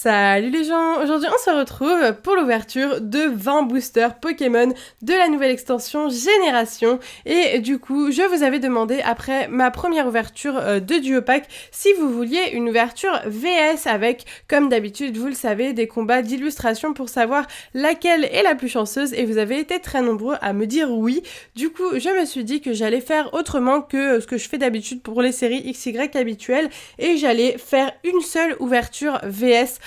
Salut les gens, aujourd'hui on se retrouve pour l'ouverture de 20 boosters Pokémon de la nouvelle extension Génération et du coup je vous avais demandé après ma première ouverture de Duo Pack si vous vouliez une ouverture VS avec comme d'habitude vous le savez des combats d'illustration pour savoir laquelle est la plus chanceuse et vous avez été très nombreux à me dire oui. Du coup je me suis dit que j'allais faire autrement que ce que je fais d'habitude pour les séries XY habituelles et j'allais faire une seule ouverture VS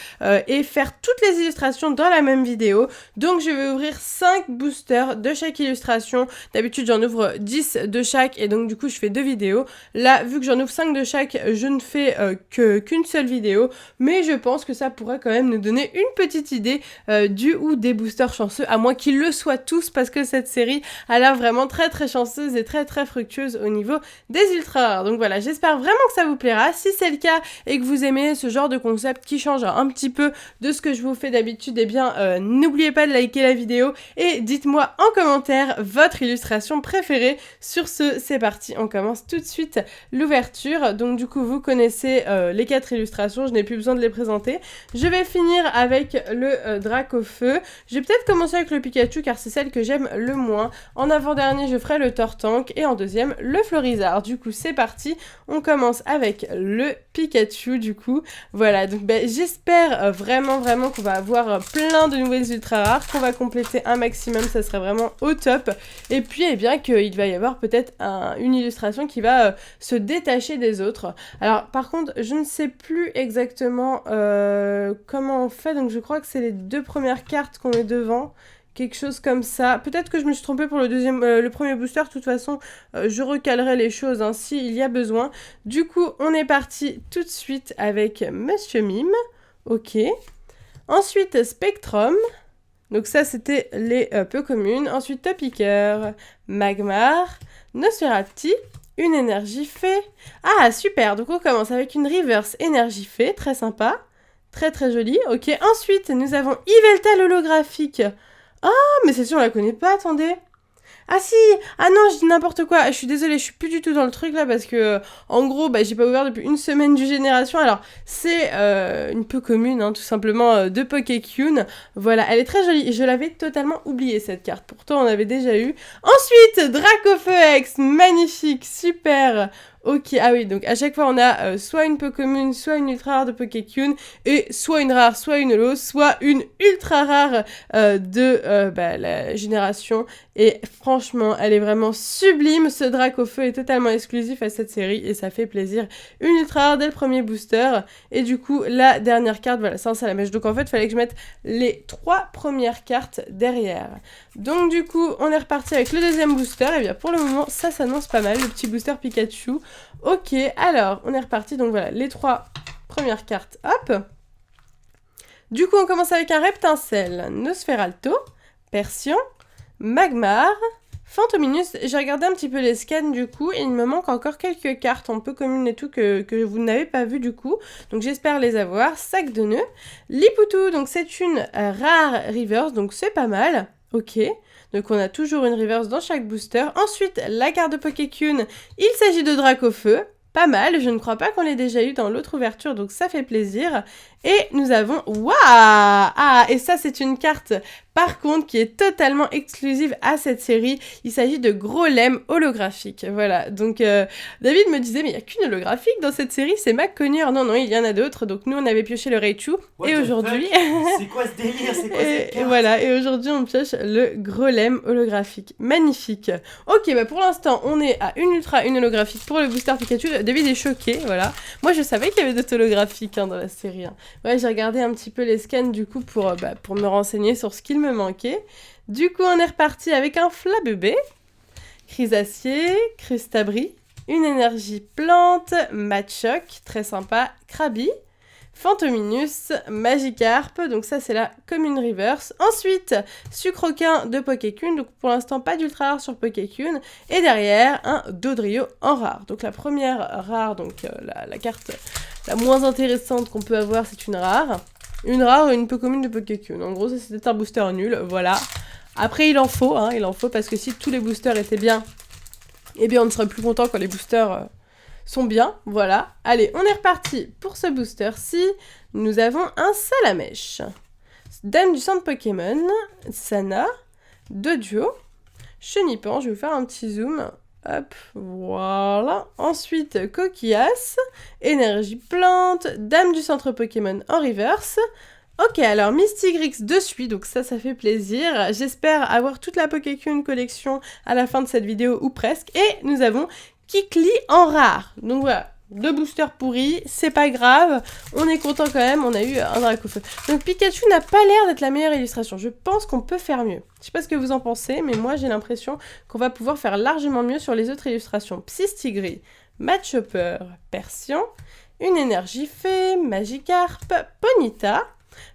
et faire toutes les illustrations dans la même vidéo. Donc je vais ouvrir 5 boosters de chaque illustration. D'habitude j'en ouvre 10 de chaque et donc du coup je fais 2 vidéos. Là vu que j'en ouvre 5 de chaque, je ne fais qu'une seule vidéo. Mais je pense que ça pourrait quand même nous donner une petite idée du ou des boosters chanceux, à moins qu'ils le soient tous parce que cette série a l'air vraiment très très chanceuse et très très fructueuse au niveau des ultra rares. Donc voilà, j'espère vraiment que ça vous plaira. Si c'est le cas et que vous aimez ce genre de concept qui change un petit peu de ce que je vous fais d'habitude, eh bien n'oubliez pas de liker la vidéo et dites-moi en commentaire votre illustration préférée. Sur ce, c'est parti, on commence tout de suite l'ouverture. Donc du coup, vous connaissez les 4 illustrations, je n'ai plus besoin de les présenter. Je vais finir avec le Dracofeu. Je vais peut-être commencer avec le Pikachu car c'est celle que j'aime le moins. En avant-dernier, je ferai le Tortank et en deuxième, le Florizard. Du coup, c'est parti, on commence avec le Pikachu du coup. Voilà, donc j'espère vraiment qu'on va avoir plein de nouvelles ultra rares, qu'on va compléter un maximum, ça serait vraiment au top. Et puis eh bien qu'il va y avoir peut-être une illustration qui va se détacher des autres. Alors par contre je ne sais plus exactement comment on fait, donc je crois que c'est les 2 premières cartes qu'on est devant. Quelque chose comme ça. Peut-être que je me suis trompée pour le premier booster. De toute façon, je recalerai les choses hein, s'il y a besoin. Du coup, on est parti tout de suite avec Monsieur Mime. Ok. Ensuite, Spectrum. Donc ça, c'était les peu communes. Ensuite, Topiqueur, Magmar, Nosferati, une énergie fée. Ah, super. Donc on commence avec une reverse énergie fée. Très sympa. Très très jolie. Ok. Ensuite, nous avons Yveltal holographique. Ah, mais c'est sûr, on la connaît pas, attendez. Ah si, ah non, je dis n'importe quoi. Je suis désolée, je suis plus du tout dans le truc là parce que, en gros, j'ai pas ouvert depuis une semaine du Génération. Alors, c'est une peu commune, hein, tout simplement, de Pokécune. Voilà, elle est très jolie. Je l'avais totalement oubliée cette carte. Pourtant, on avait déjà eu. Ensuite, Dracofeu-X, magnifique, super. Ok, ah oui, donc à chaque fois on a soit une peu commune, soit une ultra rare de Pokécune, et soit une rare, soit une holo, soit une ultra rare de la génération. Et franchement, elle est vraiment sublime. Ce Dracofeu est totalement exclusif à cette série et ça fait plaisir. Une ultra rare dès le premier booster. Et du coup, la dernière carte, voilà, ça c'est la mèche. Donc en fait, il fallait que je mette les 3 premières cartes derrière. Donc du coup, on est reparti avec le deuxième booster. Et bien pour le moment, ça s'annonce pas mal, le petit booster Pikachu. Ok, alors, on est reparti. Donc voilà, les 3 premières cartes. Hop. Du coup, on commence avec un Reptincelle, Nosferalto, Persian, Magmar, Fantominus. J'ai regardé un petit peu les scans du coup et il me manque encore quelques cartes un peu communes et tout que vous n'avez pas vu du coup. Donc j'espère les avoir. Sac de nœuds. Lipoutou, donc c'est une rare reverse, donc c'est pas mal. Ok. Donc on a toujours une reverse dans chaque booster. Ensuite, la carte de Pokécune. Il s'agit de Dracofeu. Pas mal, je ne crois pas qu'on l'ait déjà eu dans l'autre ouverture, donc ça fait plaisir. Et nous avons... Waouh! Ah, et ça c'est une carte, par contre, qui est totalement exclusive à cette série. Il s'agit de Grolem holographique. Voilà, donc David me disait, mais il n'y a qu'une holographique dans cette série, c'est McConnor. Non, il y en a d'autres. Donc nous, on avait pioché le Raichu. Et aujourd'hui... C'est quoi ce délire? C'est quoi cette carte? Et voilà, et aujourd'hui, on pioche le Grolem holographique. Magnifique. Ok, pour l'instant, on est à une ultra, une holographique pour le booster Pikachu. David est choqué, voilà. Moi, je savais qu'il y avait d'autres holographiques dans la série. Hein. Ouais, j'ai regardé un petit peu les scans, du coup, pour me renseigner sur ce qu'il me manquait. Du coup, on est reparti avec un Flabébé, Chrysacier, Crustabri, une énergie plante, Machoc, très sympa, Krabi, Fantominus, Magikarp, donc ça c'est la commune reverse. Ensuite, Sucroquin de Pokécune, donc pour l'instant pas d'ultra rare sur Pokécune. Et derrière, un Dodrio en rare. Donc la première rare, donc la carte la moins intéressante qu'on peut avoir, c'est une rare. Une rare et une peu commune de Pokécune. En gros, ça c'était un booster nul, voilà. Après, il en faut parce que si tous les boosters étaient bien, eh bien on ne serait plus content quand les boosters... sont bien, voilà. Allez, on est reparti pour ce booster-ci. nous avons un Salamèche. Dame du centre Pokémon, Sana, Doduo, Chenipan, je vais vous faire un petit zoom. Hop, voilà. Ensuite, Coquillas, Énergie Plante, Dame du centre Pokémon en reverse. Ok, alors Mystigrix de suite, donc ça fait plaisir. J'espère avoir toute la Pokécune collection à la fin de cette vidéo, ou presque. Et nous avons Kikli en rare. Donc voilà. 2 boosters pourris, c'est pas grave, on est content quand même, on a eu un Dracofeu. Donc Pikachu n'a pas l'air d'être la meilleure illustration, je pense qu'on peut faire mieux. Je sais pas ce que vous en pensez, mais moi j'ai l'impression qu'on va pouvoir faire largement mieux sur les autres illustrations. Psystigris, Machopper, Persian, une énergie fée, Magikarp, Ponyta,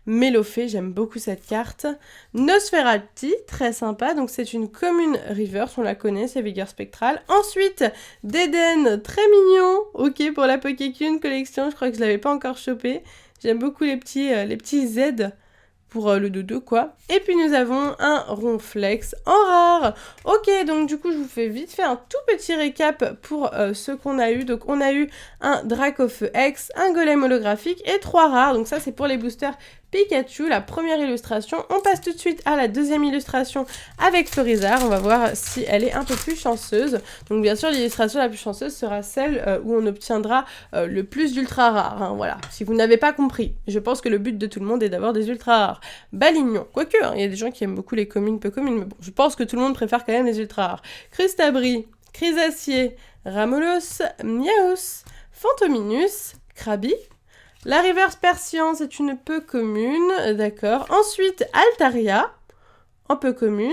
Mélofée, j'aime beaucoup cette carte. Nosferati, très sympa, donc c'est une commune reverse, on la connaît, c'est Vigueur Spectrale. Ensuite, Deden, très mignon, ok pour la Pokécune collection, je crois que je l'avais pas encore chopé. J'aime beaucoup les petits Z pour le dodo quoi. Et puis nous avons un Ronflex en rare. Ok, donc du coup je vous fais vite fait un tout petit récap pour ce qu'on a eu. Donc on a eu un Dracofeu X, un Golem holographique et 3 rares. Donc ça c'est pour les boosters Pikachu, la première illustration. On passe tout de suite à la deuxième illustration avec Florizarre. On va voir si elle est un peu plus chanceuse. Donc bien sûr l'illustration la plus chanceuse sera celle où on obtiendra le plus d'ultra rares. Hein, voilà, si vous n'avez pas compris. Je pense que le but de tout le monde est d'avoir des ultra rares. Balignon, quoique, hein, il y a des gens qui aiment beaucoup les communes peu communes, mais bon, je pense que tout le monde préfère quand même les ultra rares. Crustabri, Crisacier, Ramolos, Miaus, Fantominus, Krabi. La reverse Persian, c'est une peu commune, d'accord. Ensuite, Altaria, en peu commune.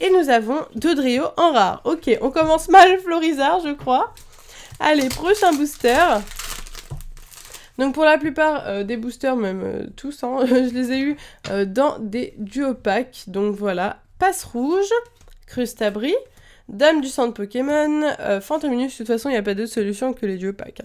Et nous avons Dodrio en rare. Ok, on commence mal Florizarre, je crois. Allez, prochain booster. Donc pour la plupart des boosters, même tous, hein, je les ai eus dans des duo packs. Donc voilà, Passe Rouge, Crustabri, Dame du centre Pokémon, Fantominus, de toute façon il n'y a pas d'autre solution que les duo packs.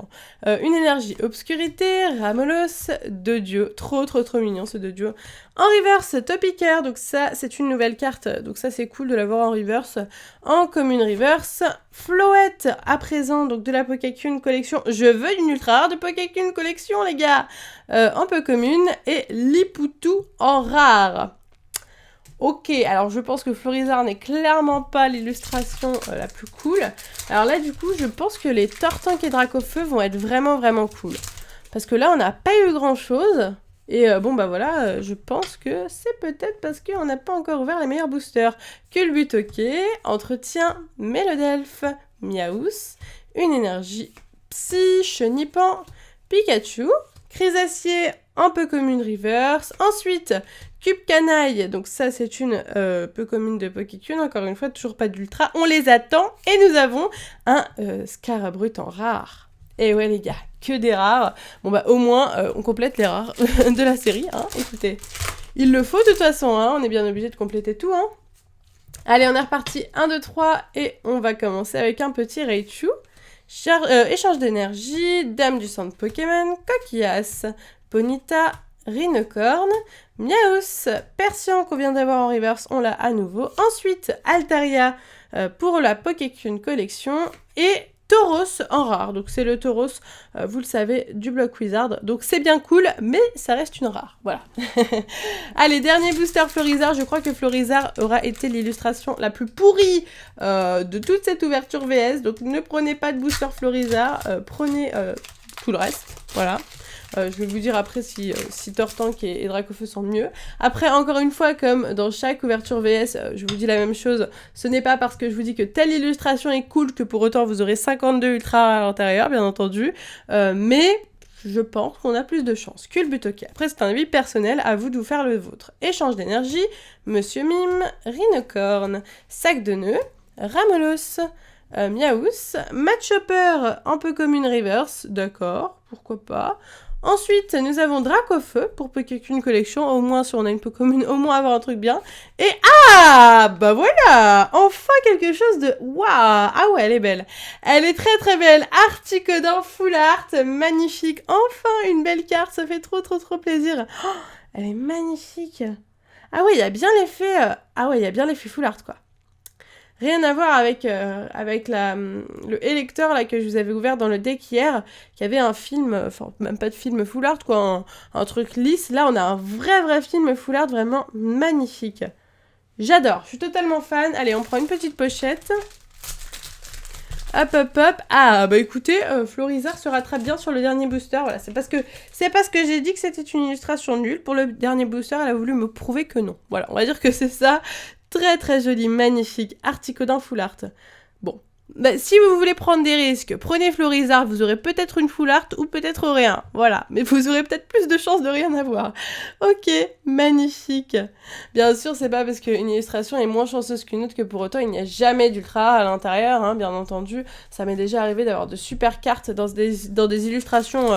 Hein. Une énergie Obscurité, Ramolos, Doduo, trop mignon ce Doduo. En reverse, Topicaire, donc ça c'est une nouvelle carte, donc ça c'est cool de l'avoir en reverse. En commune reverse, Floette à présent, donc de la Pokécune collection, je veux une ultra rare de Pokécune collection les gars. En peu commune, et Lipoutou en rare. Ok, alors je pense que Florizarre n'est clairement pas l'illustration la plus cool. Alors là, du coup, je pense que les Tortank et Dracofeu vont être vraiment cool. Parce que là, on n'a pas eu grand-chose. Et bon, bah voilà, je pense que c'est peut-être parce qu'on n'a pas encore ouvert les meilleurs boosters. Culbute, ok. Entretien, Mélodelphe, Miaus. Une énergie Psy, Chenipan, Pikachu. Crisacier, un peu commune reverse. Ensuite, Cube Canaille, donc ça c'est une peu commune de Pokécune, encore une fois, toujours pas d'ultra, on les attend, et nous avons un Scarabrut en rare. Et ouais les gars, que des rares. Bon bah au moins, on complète les rares de la série, hein, écoutez. Il le faut de toute façon, hein, on est bien obligé de compléter tout, hein. Allez, on est reparti, 1, 2, 3, et on va commencer avec un petit Raichu. Échange d'énergie, Dame du centre Pokémon, Coquillas, Ponyta, Rhinocorne, Miaus, Persian qu'on vient d'avoir en reverse, on l'a à nouveau. Ensuite, Altaria pour la Pokécune collection et Tauros en rare. Donc c'est le Tauros, vous le savez, du bloc Wizard. Donc c'est bien cool, mais ça reste une rare. Voilà. Allez, dernier booster Florizarre. Je crois que Florizarre aura été l'illustration la plus pourrie de toute cette ouverture VS. Donc ne prenez pas de booster Florizarre, prenez tout le reste. Voilà. Je vais vous dire après si Tortank et Dracofeu sont mieux. Après, encore une fois, comme dans chaque ouverture VS, je vous dis la même chose. Ce n'est pas parce que je vous dis que telle illustration est cool que pour autant vous aurez 52 ultra à l'intérieur, bien entendu. Mais je pense qu'on a plus de chance. Culbute, ok. Après, c'est un avis personnel, à vous de vous faire le vôtre. Échange d'énergie, Monsieur Mime, Rhinocorne, Sac de nœuds, Ramolos, Miaus, Machopper, un peu commune reverse, d'accord, pourquoi pas. Ensuite, nous avons Dracofeu pour Pokécune collection, au moins si on a une peu commune, au moins avoir un truc bien. Et ah, bah voilà, enfin quelque chose de waouh. Ah ouais, elle est belle. Elle est très belle. Articodin full art, magnifique. Enfin une belle carte, ça fait trop plaisir. Oh, elle est magnifique. Ah ouais, il y a bien l'effet. Ah ouais, il y a bien l'effet full art quoi. Rien à voir avec, le électeur là, que je vous avais ouvert dans le deck hier, qui avait un film, enfin même pas de film full art, quoi, un truc lisse. Là, on a un vrai film full art, vraiment magnifique. J'adore, je suis totalement fan. Allez, on prend une petite pochette. Hop. Ah, bah écoutez, Florizarre se rattrape bien sur le dernier booster. Voilà, c'est parce que j'ai dit que c'était une illustration nulle. Pour le dernier booster, elle a voulu me prouver que non. Voilà, on va dire que c'est ça. Très joli, magnifique. Articodin full art. Bon. Bah, si vous voulez prendre des risques, prenez Florizarre, vous aurez peut-être une full art ou peut-être rien. Voilà, mais vous aurez peut-être plus de chances de rien avoir. Ok, magnifique. Bien sûr, c'est pas parce qu'une illustration est moins chanceuse qu'une autre que pour autant il n'y a jamais d'ultra à l'intérieur, hein, bien entendu. Ça m'est déjà arrivé d'avoir de super cartes dans des illustrations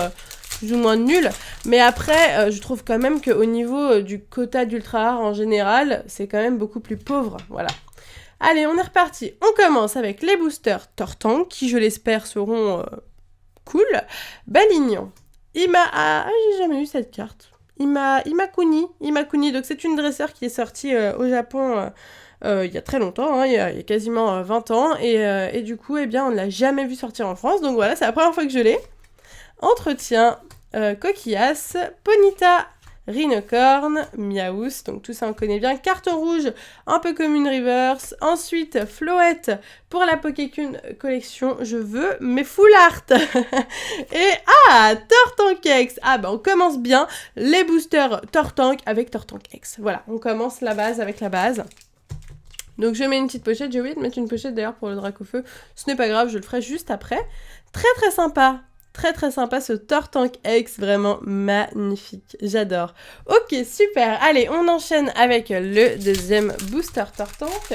plus ou moins nulles. Mais après, je trouve quand même qu'au niveau du quota d'ultra rare en général, c'est quand même beaucoup plus pauvre. Voilà. Allez, on est reparti. On commence avec les boosters Tortank, qui, je l'espère, seront cool. Balignon. J'ai jamais eu cette carte. Imakuni, donc c'est une dresseur qui est sortie au Japon il y a très longtemps, hein, il y a quasiment 20 ans, et du coup, eh bien, on ne l'a jamais vu sortir en France, donc voilà, c'est la première fois que je l'ai. Entretien, Coquillas, Ponyta, Rhinocorn, Miaous, donc tout ça on connaît bien. Carte rouge, un peu comme une reverse. Ensuite, Floette pour la Pokécune collection. Je veux mes full art. Et Tortank X. Ah bah on commence bien. Les boosters Tortank avec Tortank X. Voilà, on commence la base avec la base. Donc je mets une petite pochette. J'ai oublié de mettre une pochette d'ailleurs pour le Dracofeu. Ce n'est pas grave, je le ferai juste après. Très sympa. Très sympa ce Tortank X, vraiment magnifique, j'adore. Ok, super, allez, on enchaîne avec le deuxième booster Tortank.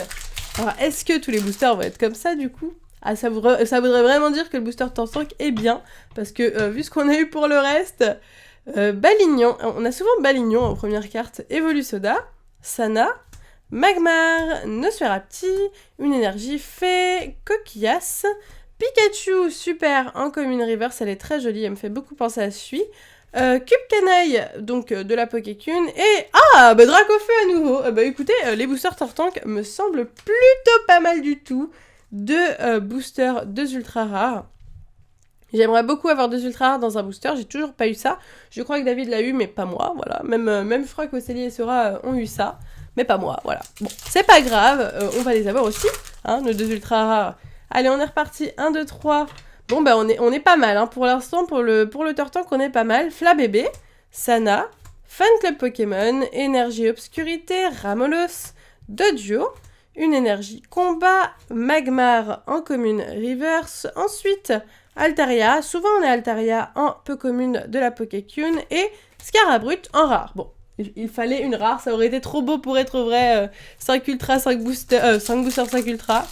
Alors, est-ce que tous les boosters vont être comme ça, du coup? Ah, ça voudrait vraiment dire que le booster Tortank est bien, parce que, vu ce qu'on a eu pour le reste, Balignon, on a souvent Balignon en première carte, Evolusoda, Sana, Magmar, Nosferapti, une énergie fée, Coquillas, Pikachu, super, en commune reverse, elle est très jolie, elle me fait beaucoup penser à Sui. Cube Canaille, donc de la Pokécune, et Dracofeu à nouveau. Écoutez, les boosters Tortank me semblent plutôt pas mal du tout. Deux boosters, deux ultra rares. J'aimerais beaucoup avoir deux ultra rares dans un booster, j'ai toujours pas eu ça. Je crois que David l'a eu, mais pas moi, voilà. Même je crois qu'Océlie et Sora ont eu ça, mais pas moi, voilà. Bon, c'est pas grave, on va les avoir aussi, hein, nos deux ultra rares. Allez, on est reparti, 1, 2, 3. Bon, bah, on est pas mal, hein. Pour l'instant, pour le Tortank, on est pas mal. Flabébé, Sana, Fan Club Pokémon, Énergie Obscurité, Ramolos, Dodio, une énergie combat, Magmar en commune reverse. Ensuite, Altaria, souvent on est Altaria en peu commune de la Pokécune, et Scarabrut en rare. Bon, il fallait une rare, ça aurait été trop beau pour être vrai. 5 ultra, 5 boosters, 5 boosters, 5 ultra.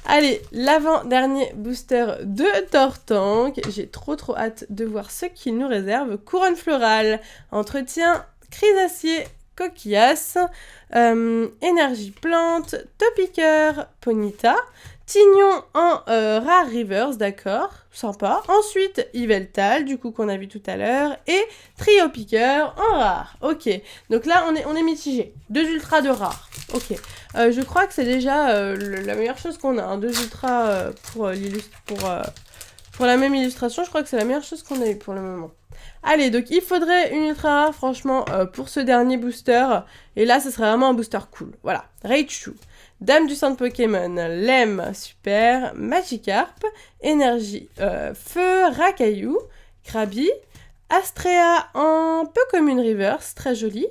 Allez, l'avant-dernier booster de Tortank. J'ai trop hâte de voir ce qu'il nous réserve. Couronne florale, entretien, Chrysacier, Coquillas, énergie plante, Topiqueur, Ponyta, Tignon en rare reverse, d'accord, sympa. Ensuite, Yveltal, du coup qu'on a vu tout à l'heure, et Trio Piqueur en rare. Ok, donc là on est mitigé. 2 ultras de rare. Ok, je crois que c'est déjà la meilleure chose qu'on a. Hein. 2 ultras pour la même illustration, je crois que c'est la meilleure chose qu'on a eu pour le moment. Allez, donc il faudrait une ultra rare, franchement, pour ce dernier booster. Et là, ce serait vraiment un booster cool. Voilà, Raichu, Dame du centre Pokémon, Lem, super, Magikarp, Énergie, Feu, Rakaillou, Krabi, Astrea en peu commune reverse, très jolie.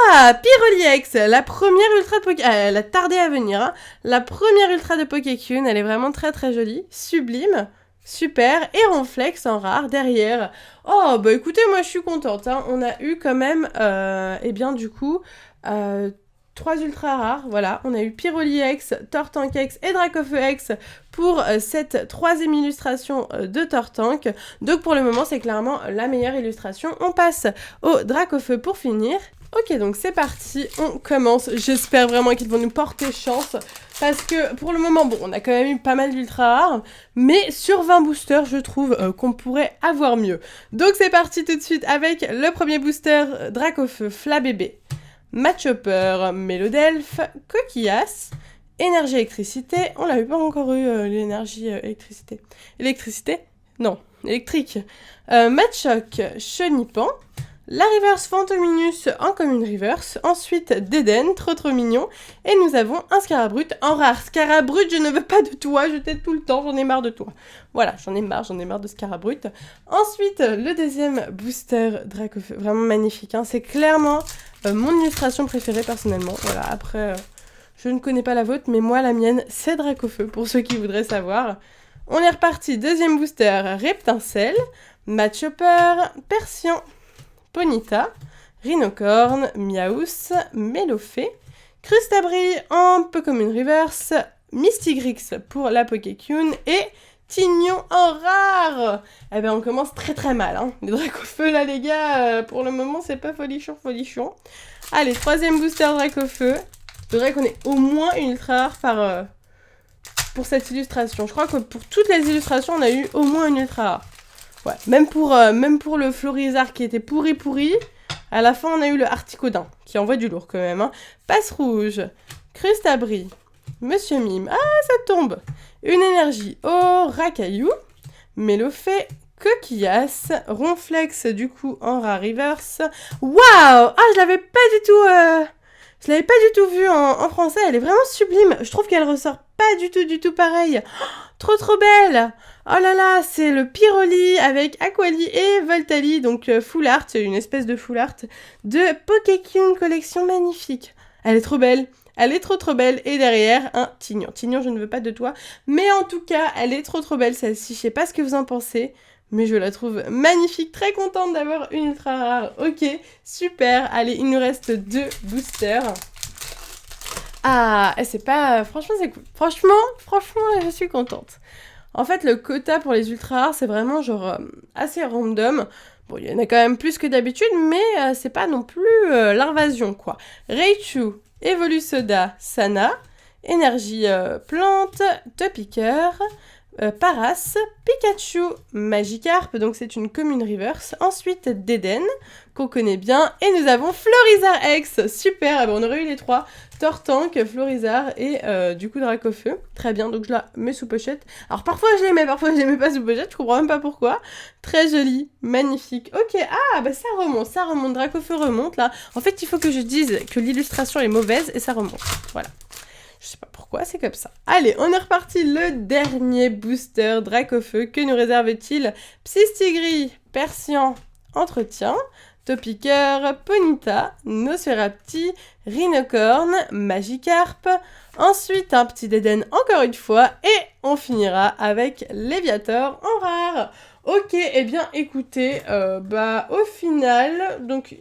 Pyroliex, la première ultra de Pokécune, elle a tardé à venir, hein. La première ultra de Pokécune, elle est vraiment très jolie, sublime. Super, et Ronflex en rare derrière. Oh, bah écoutez, moi je suis contente, hein. On a eu quand même, eh bien du coup, 3 ultra rares, voilà. On a eu Pyroliex, Tortank X et Dracofeu X pour cette troisième illustration de Tortank. Donc pour le moment, c'est clairement la meilleure illustration. On passe au Dracofeu pour finir. Ok, donc c'est parti, on commence. J'espère vraiment qu'ils vont nous porter chance. Parce que pour le moment, bon, on a quand même eu pas mal d'ultra rares. Mais sur 20 boosters, je trouve qu'on pourrait avoir mieux. Donc c'est parti tout de suite avec le premier booster Dracofeu Flabébé, Machopper, Mélodelphe, Coquillas, énergie électricité. On l'avait pas encore eu, l'énergie électricité. Électricité? Non, électrique. Machoke, Chenipan. La reverse Fantominus en commune reverse. Ensuite, Deden, trop mignon. Et nous avons un Scarabrut en rare. Scarabrut, je ne veux pas de toi, je t'aide tout le temps, j'en ai marre de toi. Voilà, j'en ai marre de Scarabrut. Ensuite, le deuxième booster Dracofeu, vraiment magnifique. Hein. C'est clairement mon illustration préférée personnellement. Voilà, après, je ne connais pas la vôtre, mais moi, la mienne, c'est Dracofeu, pour ceux qui voudraient savoir. On est reparti, deuxième booster, Reptincelle, Machopper, Persian, Ponyta, Rhinocorn, Miaus, Melofée, Crustabri en Pokémon Reverse, Mystigrix pour la Pokécune et Tignon en rare. Eh ben on commence très mal, hein. Les Dracofeu là les gars, pour le moment c'est pas folichon. Allez, troisième booster Dracofeu. Il faudrait qu'on ait au moins une ultra rare pour cette illustration. Je crois que pour toutes les illustrations on a eu au moins une ultra rare. Ouais, même pour le Florizard qui était pourri, à la fin on a eu le Articodin, qui envoie du lourd quand même. Hein. Passe rouge, Crustabri, Monsieur Mime, ça tombe. Une énergie au Racaillou, Melofée, Coquillasse, Ronflex du coup en rare reverse. Waouh! Je l'avais pas du tout vue en français, elle est vraiment sublime. Je trouve qu'elle ressort pas du tout pareil. Trop belle! Oh là là, c'est le Pyroli avec Aquali et Voltali, donc full art, une espèce de full art de Pokécune collection magnifique. Elle est trop belle, elle est trop belle, et derrière un Tignon. Tignon, je ne veux pas de toi, mais en tout cas, elle est trop belle celle-ci, je sais pas ce que vous en pensez, mais je la trouve magnifique, très contente d'avoir une ultra rare. Ok, super, allez, il nous reste 2 boosters. C'est pas... Franchement, c'est cool. Franchement, je suis contente. En fait, le quota pour les ultra rares, c'est vraiment genre assez random. Bon, il y en a quand même plus que d'habitude, mais c'est pas non plus l'invasion, quoi. Raichu, Evolusoda, Sana, Énergie Plante, Topiqueur, Paras, Pikachu, Magikarp, donc c'est une commune reverse. Ensuite, Deden, qu'on connaît bien. Et nous avons Florizard X, super, on aurait eu les 3. Tortank, Florizard et du coup Dracofeu. Très bien, donc je la mets sous pochette. Alors parfois je l'aimais, parfois je l'aimais pas sous pochette, je comprends même pas pourquoi. Très jolie, magnifique. Ok, ça remonte, Dracofeu remonte là. En fait, il faut que je dise que l'illustration est mauvaise et ça remonte. Voilà. Je sais pas pourquoi, c'est comme ça. Allez, on est reparti, le dernier booster Dracofeu. Que nous réserve-t-il? Psystigris, Persian, Entretien, Topiqueur, Ponyta, Nosferapti, Rhinocorn, Magikarp, ensuite un petit Deden encore une fois, et on finira avec Léviator en rare. Ok, eh bien écoutez, au final, donc...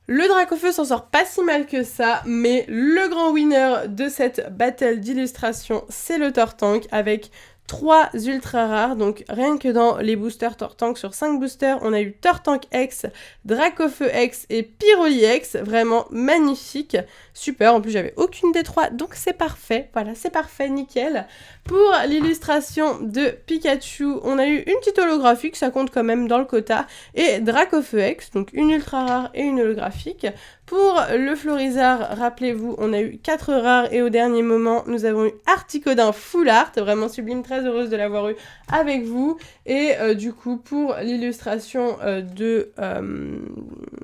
le Dracofeu s'en sort pas si mal que ça, mais le grand winner de cette battle d'illustration, c'est le Tortank avec 3 ultra rares. Donc rien que dans les boosters Tortank, sur 5 boosters, on a eu Tortank X, Dracofeu X et Pyroli X. Vraiment magnifique, super. En plus, j'avais aucune des 3, donc c'est parfait. Voilà, c'est parfait, nickel. Pour l'illustration de Pikachu, on a eu une petite holographique, ça compte quand même dans le quota, et Dracofeu X, donc une ultra rare et une holographique. Pour le Florizard, rappelez-vous, on a eu 4 rares et au dernier moment, nous avons eu Articodin Full Art, vraiment sublime, très heureuse de l'avoir eu avec vous. Et du coup, pour l'illustration de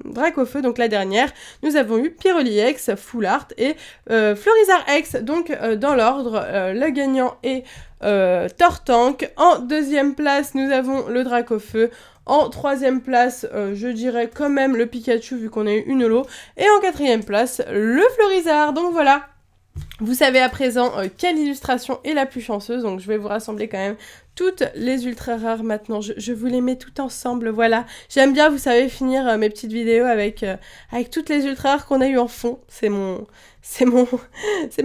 Dracofeu, donc la dernière, nous avons eu Pyroli X, Full Art et Florizard X, donc dans l'ordre, le gagnant est Tortank. En deuxième place, nous avons le Dracofeu. En troisième place, je dirais quand même le Pikachu vu qu'on a eu une holo. Et en quatrième place, le Florizard. Donc voilà, vous savez à présent quelle illustration est la plus chanceuse. Donc je vais vous rassembler quand même toutes les ultra rares maintenant. Je vous les mets toutes ensemble, voilà. J'aime bien, vous savez, finir mes petites vidéos avec toutes les ultra rares qu'on a eu en fond. C'est ma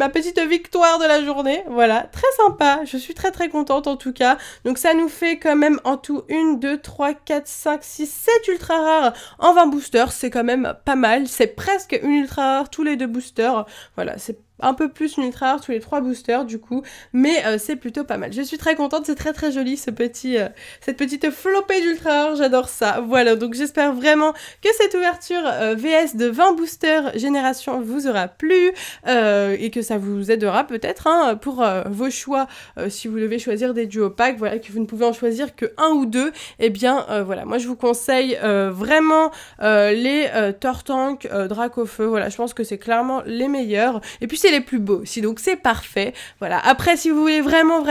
petite victoire de la journée, voilà, très sympa, je suis très contente en tout cas. Donc ça nous fait quand même en tout 1, 2, 3, 4, 5, 6, 7 ultra rares en 20 boosters, c'est quand même pas mal, c'est presque une ultra rare tous les 2 boosters, voilà, c'est un peu plus une ultra rare tous les 3 boosters du coup, mais c'est plutôt pas mal. Je suis très contente, c'est très très joli cette petite flopée d'ultra rares, j'adore ça. Voilà, donc j'espère vraiment que cette ouverture VS de 20 boosters génération vous aura plu et que ça vous aidera peut-être pour vos choix si vous devez choisir des duos packs, voilà, que vous ne pouvez en choisir que un ou deux, et bien voilà, moi je vous conseille vraiment les Tortank, Dracofeu, voilà, je pense que c'est clairement les meilleurs, et puis c'est les plus beaux aussi, donc c'est parfait. Voilà. Après, si vous voulez vraiment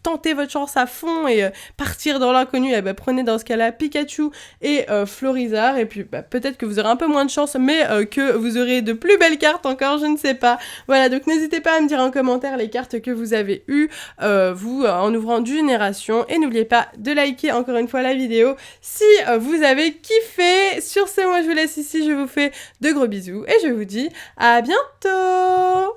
tenter votre chance à fond et partir dans l'inconnu, eh ben, prenez dans ce cas-là Pikachu et Florizard, et puis peut-être que vous aurez un peu moins de chance, mais que vous aurez de plus belles cartes encore, je ne sais pas. Voilà, donc n'hésitez pas à me dire en commentaire les cartes que vous avez eues, vous, en ouvrant du Génération, et n'oubliez pas de liker encore une fois la vidéo si vous avez kiffé. Sur ce, moi je vous laisse ici, je vous fais de gros bisous, et je vous dis à bientôt.